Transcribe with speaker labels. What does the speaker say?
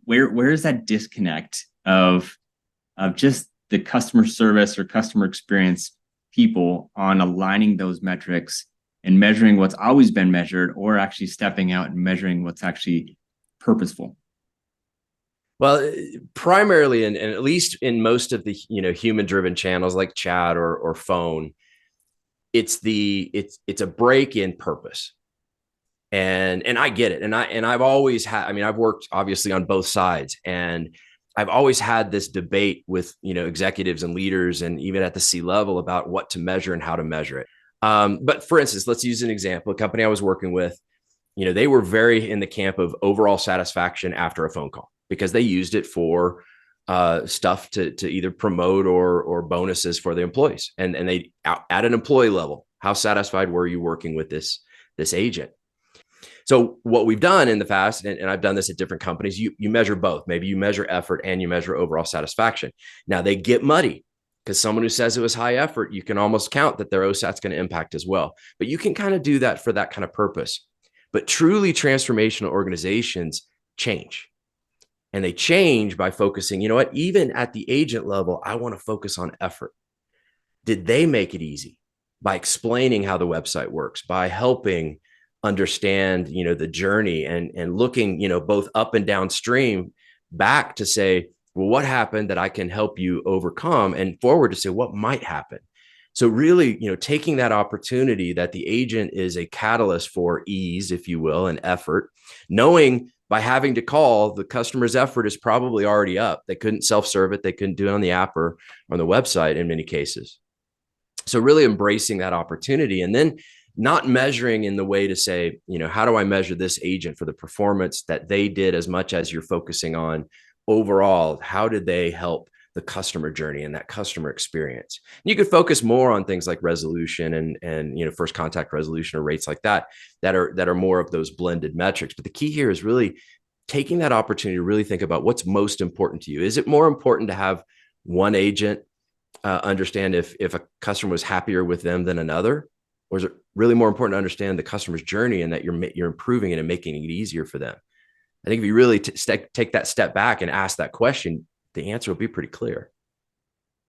Speaker 1: where is that disconnect of just the customer service or customer experience people on aligning those metrics and measuring what's always been measured, or actually stepping out and measuring what's actually purposeful?
Speaker 2: Well, primarily, and at least in most of the human driven channels like chat or phone, it's a break in purpose. And I get it. I've always had, I mean, I've worked obviously on both sides, and I've always had this debate with, executives and leaders and even at the C level about what to measure and how to measure it. But for instance, let's use an example. A company I was working with, they were very in the camp of overall satisfaction after a phone call because they used it for stuff to either promote or bonuses for the employees. And they at an employee level, how satisfied were you working with this agent? So what we've done in the past, and I've done this at different companies, you measure both. Maybe you measure effort and you measure overall satisfaction. Now they get muddy because someone who says it was high effort, you can almost count that their OSAT's going to impact as well. But you can kind of do that for that kind of purpose. But truly transformational organizations change. And they change by focusing, even at the agent level, I want to focus on effort. Did they make it easy by explaining how the website works, by helping understand, the journey and looking, both up and downstream back to say, well, what happened that I can help you overcome, and forward to say what might happen. So really, taking that opportunity that the agent is a catalyst for ease, if you will, and effort, knowing by having to call, the customer's effort is probably already up. They couldn't self-serve it. They couldn't do it on the app or on the website in many cases. So really embracing that opportunity, and then not measuring in the way to say, how do I measure this agent for the performance that they did, as much as you're focusing on overall, how did they help the customer journey and that customer experience? And you could focus more on things like resolution and first contact resolution or rates like that are more of those blended metrics. But the key here is really taking that opportunity to really think about what's most important to you. Is it more important to have one agent understand if a customer was happier with them than another? Or is it really more important to understand the customer's journey and that you're improving it and making it easier for them? I think if you really take that step back and ask that question, the answer will be pretty clear.